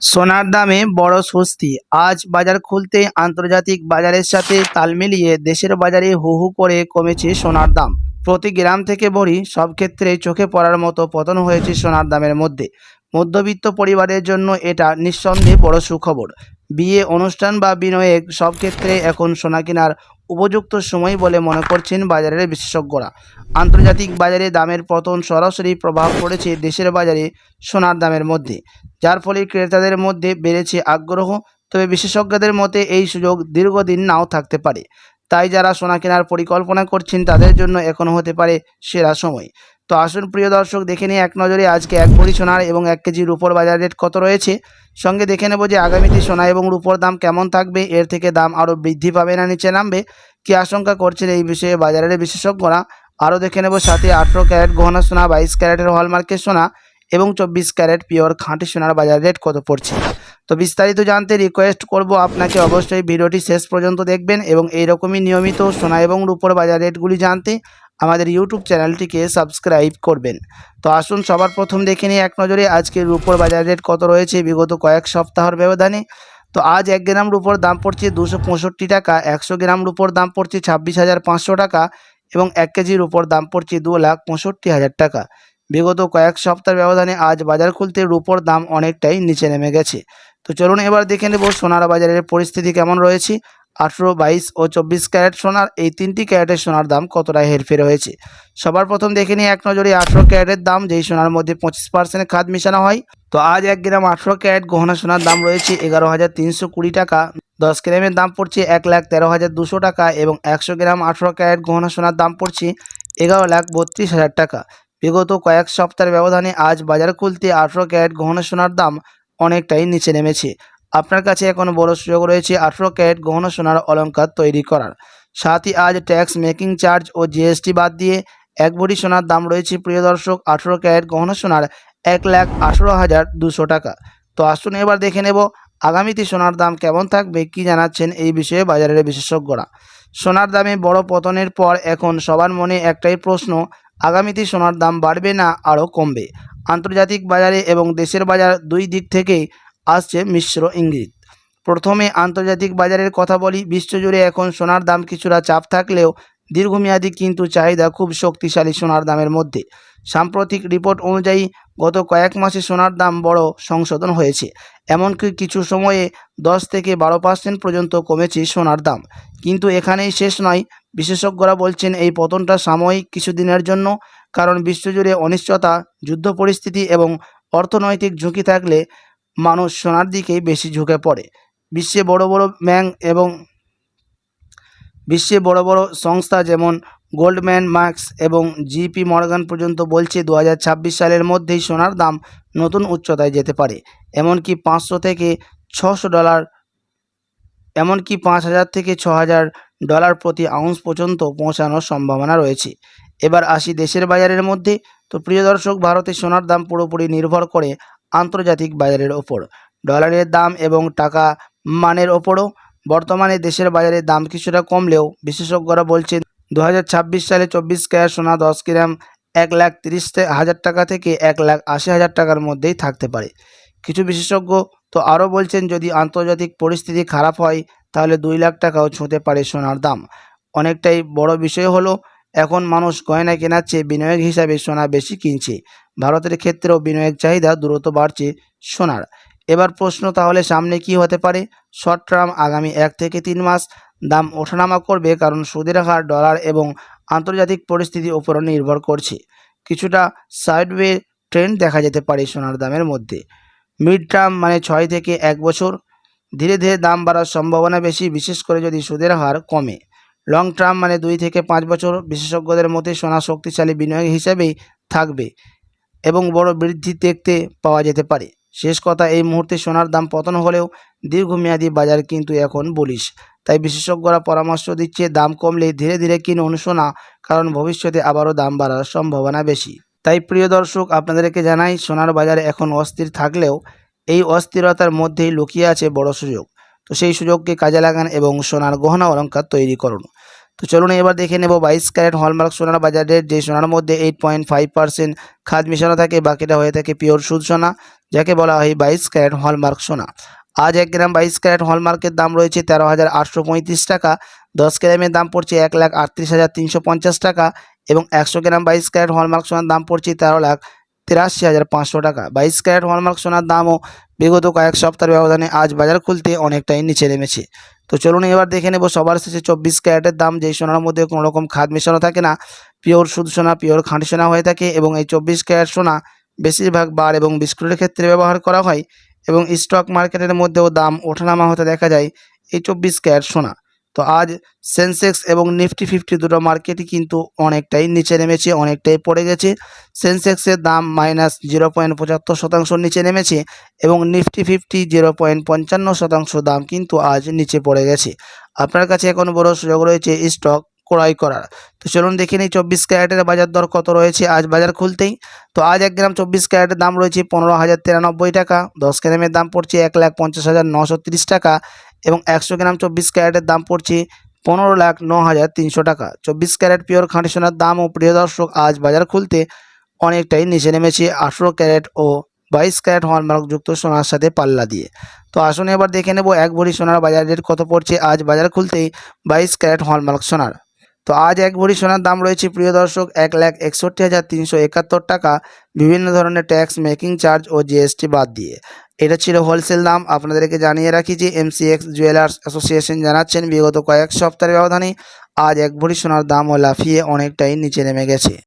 সোনার দামে বড় স্বস্তি। আজ বাজার খুলতেই আন্তর্জাতিক বাজারের সাথে তাল মিলিয়ে দেশের বাজারে হু হু করে কমেছে সোনার দাম। প্রতি গ্রাম থেকে ভরি সব ক্ষেত্রে চোখে পড়ার মতো পতন হয়েছে সোনার দামের মধ্যে। মধ্যবিত্ত পরিবারের জন্য এটা নিঃসন্দেহে বড় সুখবর। বিয়ে, অনুষ্ঠান বা বিনিয়োগ সব ক্ষেত্রে এখন সোনা কেনার উপযুক্ত সময় বলে মনে করছেন বাজারের বিশেষজ্ঞরা। আন্তর্জাতিক বাজারে দামের পতন সরাসরি প্রভাব পড়েছে দেশের বাজারে সোনার দামের মধ্যে, যার ফলে ক্রেতাদের মধ্যে বেড়েছে আগ্রহ। তবে বিশেষজ্ঞদের মতে এই সুযোগ দীর্ঘদিন নাও থাকতে পারে। তাই যারা সোনা কেনার পরিকল্পনা করছেন তাদের জন্য এখন হতে পারে সেরা সময়। তো আসুন প্রিয় দর্শক, দেখে নিই এক নজরে আজকে এক ভরি সোনার এবং 1 কেজি রূপোর বাজার রেট কত রয়েছে। সঙ্গে দেখে নেব যে আগামীতে সোনা এবং রূপোর দাম কেমন থাকবে, এর থেকে দাম আরও বৃদ্ধি পাবে না নিচে নামবে, কি আশঙ্কা করছেন এই বিষয়ে বাজারের বিশেষজ্ঞরা। আরও দেখে নেব সাথে 18 ক্যারেট গহনা সোনা, 22 ক্যারেটের হলমার্কের সোনা এবং 24 ক্যারেট পিওর খাঁটি সোনার বাজার রেট কত পড়ছে। তো বিস্তারিত জানতে রিকোয়েস্ট করব আপনাকে অবশ্যই ভিডিওটি শেষ পর্যন্ত দেখবেন এবং এইরকমই নিয়মিত সোনা এবং রূপোর বাজার রেটগুলি জানতে আমাদের ইউটিউব চ্যানেলটিকে সাবস্ক্রাইব করবেন। তো আসুন সবার প্রথম দেখে নিই এক নজরে আজকে রূপোর বাজার রেট কত রয়েছে বিগত কয়েক সপ্তাহের ব্যবধানে। তো আজ 1 গ্রাম রূপোর দাম পড়ছে 265 টাকা, 100 গ্রাম রূপোর দাম পড়ছে 26,500 টাকা এবং 1 কেজি রূপোর দাম পড়ছে 2,65,000 টাকা। বিগত কয়েক সপ্তাহের ব্যবধানে আজ বাজার খুলতে রূপোর দাম অনেকটাই নিচে নেমে গেছে। তো চলুন এবার দেখে নেব সোনার বাজারের পরিস্থিতি কেমন রয়েছে। 18, 22 ও 24 ক্যারেট সোনার এই 3টি ক্যারেটের সোনার দাম কতটা হেরফের হয়েছে। সবার প্রথম দেখে নিই এক নজরে 18 ক্যারেটের দাম, যেই সোনার মধ্যে 25% খাদ মেশানো হয়। তো আজ 1 গ্রাম 18 ক্যারেট গহনা সোনার দাম রয়েছে 11,320 টাকা। 10 গ্রামের দাম পড়ছে 1,13,200 টাকা এবং 100 গ্রাম 18 ক্যারেট গহনা সোনার দাম পড়ছে 11,32,000 টাকা। বিগত কয়েক সপ্তাহের ব্যবধানে আজ বাজার খুলতে 18 ক্যারেট গহনা সোনার দাম অনেকটাই নিচে নেমেছে। আপনার কাছে এখন বড় সুযোগ রয়েছে 18 ক্যারেট গহনা সোনার অলংকার তৈরি করার। সাথই আজ ট্যাক্স, মেকিং চার্জ ও জিএসটি বাদ দিয়ে 1 ভরি সোনার দাম রয়েছে প্রিয় দর্শক 18 ক্যারেট গহনা সোনার 1,18,200 টাকা। তো আসুন এবার দেখে নেব আগামীতে সোনার দাম কেমন থাকবে, কি জানাচ্ছেন এই বিষয়ে বাজারের বিশেষজ্ঞরা। সোনার দামে বড় পতনের পর এখন সবার মনে একটাই প্রশ্ন, আগামীতে সোনার দাম বাড়বে না আরও কমবে। আন্তর্জাতিক বাজারে এবং দেশের বাজার দুই দিক থেকেই আসছে মিশ্র ইঙ্গিত। প্রথমে আন্তর্জাতিক বাজারের কথা বলি। বিশ্বজুড়ে এখন সোনার দাম কিছুটা চাপ থাকলেও দীর্ঘমেয়াদী কিন্তু চাহিদা খুব শক্তিশালী সোনার দামের মধ্যে। সাম্প্রতিক রিপোর্ট অনুযায়ী গত কয়েক মাসে সোনার দাম বড় সংশোধন হয়েছে। এমনকি কিছু সময়ে 10 থেকে 12% পর্যন্ত কমেছে সোনার দাম। কিন্তু এখানেই শেষ নয়। বিশেষজ্ঞরা বলছেন এই পতনটা সাময়িক কিছুদিনের জন্য, কারণ বিশ্বজুড়ে অনিশ্চয়তা, যুদ্ধ পরিস্থিতি এবং অর্থনৈতিক ঝুঁকি থাকলে মানুষ সোনার দিকেই বেশি ঝুঁকে পড়ে। বিশ্বে বড় বড় সংস্থা যেমন গোল্ডম্যান মার্কস এবং জিপি মর্গান পর্যন্ত বলছে 2026 সালের মধ্যেই সোনার দাম নতুন উচ্চতায় যেতে পারে। এমনকি 5,000 থেকে 6,000 ডলার প্রতি আউন্স পর্যন্ত পৌঁছানোর সম্ভাবনা রয়েছে। এবার আসি দেশের বাজারের মধ্যে। তো প্রিয় দর্শক, ভারতে সোনার দাম পুরোপুরি নির্ভর করে আন্তর্জাতিক বাজারের ওপর, ডলারের দাম এবং টাকা মানের ওপরও। বর্তমানে দেশের বাজারে দাম কিছুটা কমলেও বিশেষজ্ঞরা বলছেন 2026 সালে 24 ক্যারেট সোনা 10 গ্রাম 1,30,000 টাকা থেকে 1,80,000 টাকার মধ্যেই থাকতে পারে। কিছু বিশেষজ্ঞ তো আরও বলছেন যদি আন্তর্জাতিক পরিস্থিতি খারাপ হয় তাহলে 2 লাখ টাকাও ছুঁতে পারে সোনার দাম। অনেকটাই বড় বিষয় হলো এখন মানুষ গয়না কেনার চেয়ে বিনিয়োগ হিসাবে সোনা বেশি কিনছে। ভারতের ক্ষেত্রেও বিনিয়োগ চাহিদা দ্রুত বাড়ছে সোনার। এবার প্রশ্ন তাহলে সামনে কি হতে পারে। শর্ট টার্ম আগামী 1 থেকে 3 মাস দাম ওঠানামা করবে, কারণ সুদের হার, ডলার এবং আন্তর্জাতিক পরিস্থিতির উপর নির্ভর করছে। কিছুটা সাইডওয়ে ট্রেন্ড দেখা যেতে পারে সোনার দামের মধ্যে। মিড টার্ম মানে 6 থেকে 1 বছর ধীরে ধীরে দাম বাড়ার সম্ভাবনা বেশি, বিশেষ করে যদি সুদের হার কমে। লং টার্ম মানে 2 থেকে 5 বছর বিশেষজ্ঞদের মতে সোনা শক্তিশালী বিনিয়োগ হিসেবেই থাকবে এবং বড় বৃদ্ধি দেখতে পাওয়া যেতে পারে। শেষ কথা, এই মুহূর্তে সোনার দাম পতন হলেও দীর্ঘমেয়াদী বাজার কিন্তু এখন বুলিশ। তাই বিশেষজ্ঞরা পরামর্শ দিচ্ছে দাম কমলে ধীরে ধীরে কিনুন সোনা, কারণ ভবিষ্যতে আবারও দাম বাড়ার সম্ভাবনা বেশি। তাই প্রিয় দর্শক, আপনাদেরকে জানাই সোনার বাজারে এখন অস্থির থাকলেও এই অস্থিরতার মধ্যেই লুকিয়ে আছে বড় সুযোগ। তো সেই সুযোগকে কাজে লাগান এবং সোনার গহনা অলংকার তৈরি করুন। তো চলুন এবার দেখে নেব 22 ক্যারেট হলমার্ক সোনার বাজার রেট, যে সোনার মধ্যে 8.5% খাদ মেশানো থাকে, বাকিটা হয়ে থাকে পিওর সুদ সোনা, যাকে বলা হয় 22 ক্যারেট হলমার্ক সোনা। আজ 1 গ্রাম 22 ক্যারেট হলমার্কের দাম রয়েছে 13,835 টাকা, 10 গ্রামের দাম পড়ছে 1,38,350 টাকা এবং 100 গ্রাম 22 ক্যারেট হলমার্ক সোনার দাম পড়ছে 13,83,500 টাকা। 22 ক্যারেট হলমার্ক সোনার দামও বিগত কয়েক সপ্তাহের ব্যবধানে আজ বাজার খুলতে অনেকটাই নিচে নেমেছে। তো চলুন এবার দেখে নেব সবার শেষে 24 ক্যারেটের দাম, যেই সোনার মধ্যে কোনো রকম খাদ মেশানো থাকে না, পিওর শুদ্ধ সোনা, পিওর খাঁটি সোনা হয়ে থাকে এবং এই 24 ক্যারেট সোনা বেশিরভাগ বার এবং বিস্কুটের ক্ষেত্রে ব্যবহার করা হয় এবং স্টক মার্কেটের মধ্যেও দাম ওঠানামা হতে দেখা যায় এই 24 ক্যারেট সোনা। তো আজ সেন্সেক্স এবং নিফটি 50 দুটো মার্কেটই কিন্তু অনেকটাই নিচে নেমেছে, অনেকটাই পড়ে গেছে। সেন্সেক্সের দাম -0.75% নিচে নেমেছে এবং নিফটি 50 0.55% দাম কিন্তু আজ নিচে পড়ে গেছে। আপনার কাছে এখন বড় সুযোগ রয়েছে স্টক ক্রয় করার। তো চলুন দেখে নিই 24 ক্যারেটের বাজার দর কত রয়েছে আজ বাজার খুলতেই। তো আজ 1 গ্রাম 24 ক্যারেটের দাম রয়েছে 15,093 টাকা, 10 গ্রামের দাম পড়ছে 1,50,930 টাকা এবং 100 গ্রাম 24 ক্যারেটের দাম পড়ছে 15,09,300 টাকা। 24 ক্যারেট পিওর খাঁটি সোনার দামও প্রিয় দর্শক আজ বাজার খুলতে অনেকটাই নিচে নেমেছে 18 ক্যারেট ও 22 ক্যারেট হলমার্কযুক্ত সোনার সাথে পাল্লা দিয়ে। তো আসুন এবার দেখে নেব 1 ভরি সোনার বাজার রেট কত পড়ছে আজ বাজার খুলতেই 22 ক্যারেট হলমার্ক সোনার। তো আজ 1 ভরি সোনার দাম রয়েছে প্রিয় দর্শক 1,61,371 টাকা, বিভিন্ন ধরনের ট্যাক্স, মেকিং চার্জ ও জিএসটি বাদ দিয়ে। এটা ছিল হোলসেল দাম। আপনাদেরকে জানিয়ে রাখি যে এমসিএক্স জুয়েলার্স অ্যাসোসিয়েশন জানাচ্ছেন বিগত কয়েক সপ্তাহের ব্যবধানে আজ 1 ভরি সোনার দামও লাফিয়ে অনেকটাই নিচে নেমে গেছে।